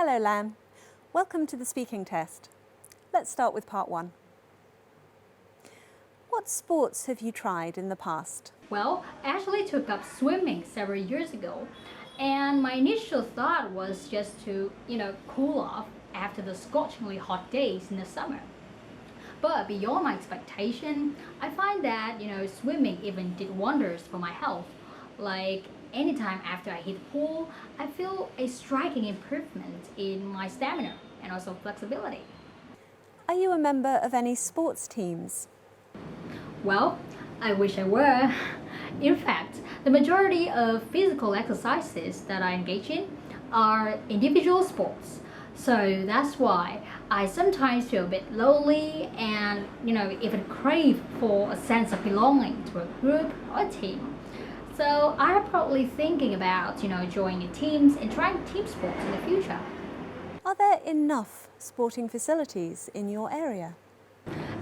Hello Lan, welcome to the speaking test. Let's start with part 1. What sports have you tried in the past? Well, I actually took up swimming several years ago, and my initial thought was just to, cool off after the scorchingly hot days in the summer. But beyond my expectation, I find that, swimming even did wonders for my health. Like anytime after I hit the pool, I feel a striking improvement in my stamina and also flexibility. Are you a member of any sports teams? Well, I wish I were. In fact, the majority of physical exercises that I engage in are individual sports. So that's why I sometimes feel a bit lonely and, even crave for a sense of belonging to a group or a team. So I'm probably thinking about, joining teams and trying team sports in the future. Are there enough sporting facilities in your area?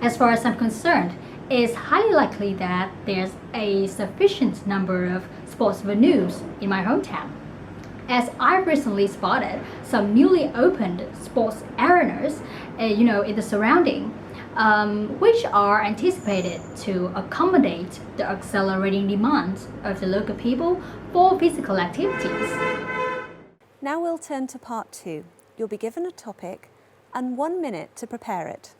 As far as I'm concerned, it's highly likely that there's a sufficient number of sports venues in my hometown, as I've recently spotted some newly opened sports arenas, in the surrounding, which are anticipated to accommodate the accelerating demands of the local people for physical activities. Now we'll turn to part 2. You'll be given a topic and 1 minute to prepare it.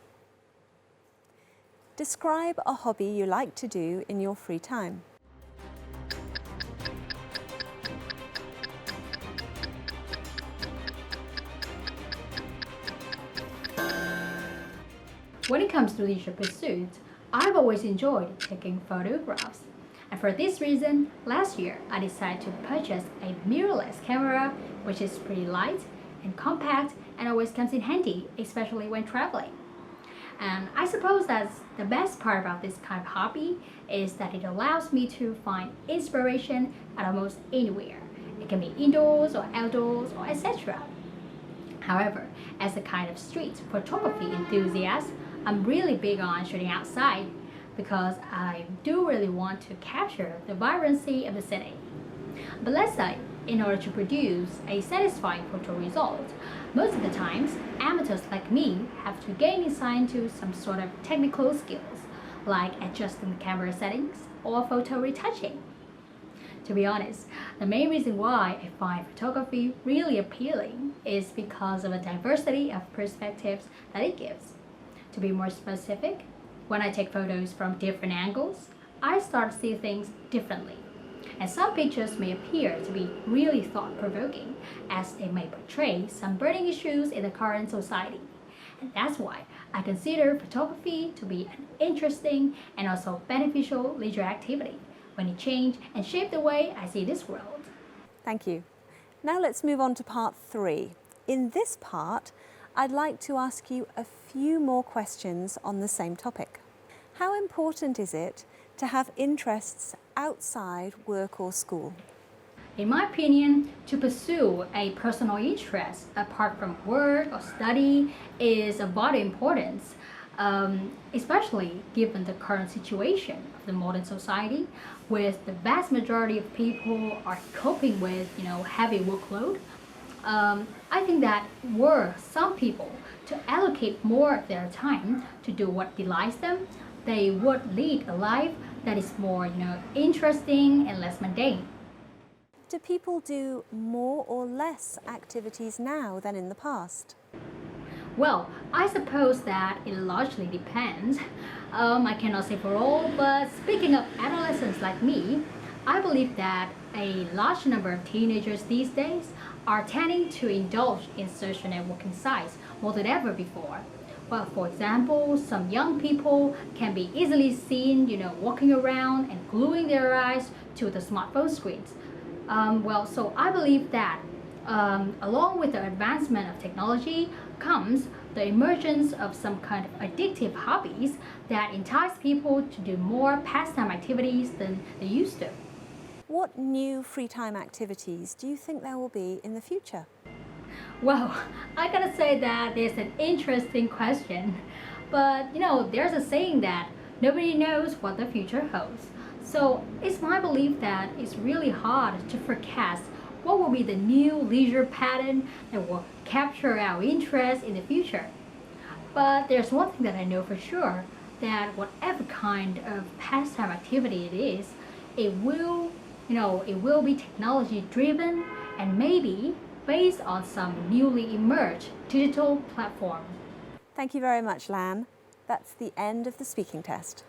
Describe a hobby you like to do in your free time. When it comes to leisure pursuits, I've always enjoyed taking photographs. And for this reason, last year I decided to purchase a mirrorless camera, which is pretty light and compact and always comes in handy, especially when traveling. And I suppose that's the best part about this kind of hobby is that it allows me to find inspiration at almost anywhere. It can be indoors or outdoors or etc. However, as a kind of street photography enthusiast, I'm really big on shooting outside because I do really want to capture the vibrancy of the city. But let's say, in order to produce a satisfying photo result, most of the times, amateurs like me have to gain insight into some sort of technical skills, like adjusting the camera settings or photo retouching. To be honest, the main reason why I find photography really appealing is because of the diversity of perspectives that it gives. To be more specific, when I take photos from different angles, I start to see things differently. And some pictures may appear to be really thought-provoking, as they may portray some burning issues in the current society. And that's why I consider photography to be an interesting and also beneficial leisure activity when it changes and shapes the way I see this world. Thank you. Now let's move on to part 3. In this part, I'd like to ask you a few more questions on the same topic. How important is it to have interests outside work or school? In my opinion, to pursue a personal interest apart from work or study is of vital importance, especially given the current situation of the modern society, with the vast majority of people are coping with, heavy workload. I think that were some people to allocate more of their time to do what delights them, they would lead a life that is more, interesting and less mundane. Do people do more or less activities now than in the past? Well, I suppose that it largely depends. I cannot say for all, but speaking of adolescents like me, I believe that a large number of teenagers these days are tending to indulge in social networking sites more than ever before. Well, for example, some young people can be easily seen, walking around and gluing their eyes to the smartphone screens. So I believe that along with the advancement of technology comes the emergence of some kind of addictive hobbies that entice people to do more pastime activities than they used to. What new free time activities do you think there will be in the future? Well, I gotta say that it's an interesting question. But, there's a saying that nobody knows what the future holds. So it's my belief that it's really hard to forecast what will be the new leisure pattern that will capture our interest in the future. But there's one thing that I know for sure, that whatever kind of pastime activity it is, it will be technology driven and maybe based on some newly emerged digital platform. Thank you very much, Lan. That's the end of the speaking test.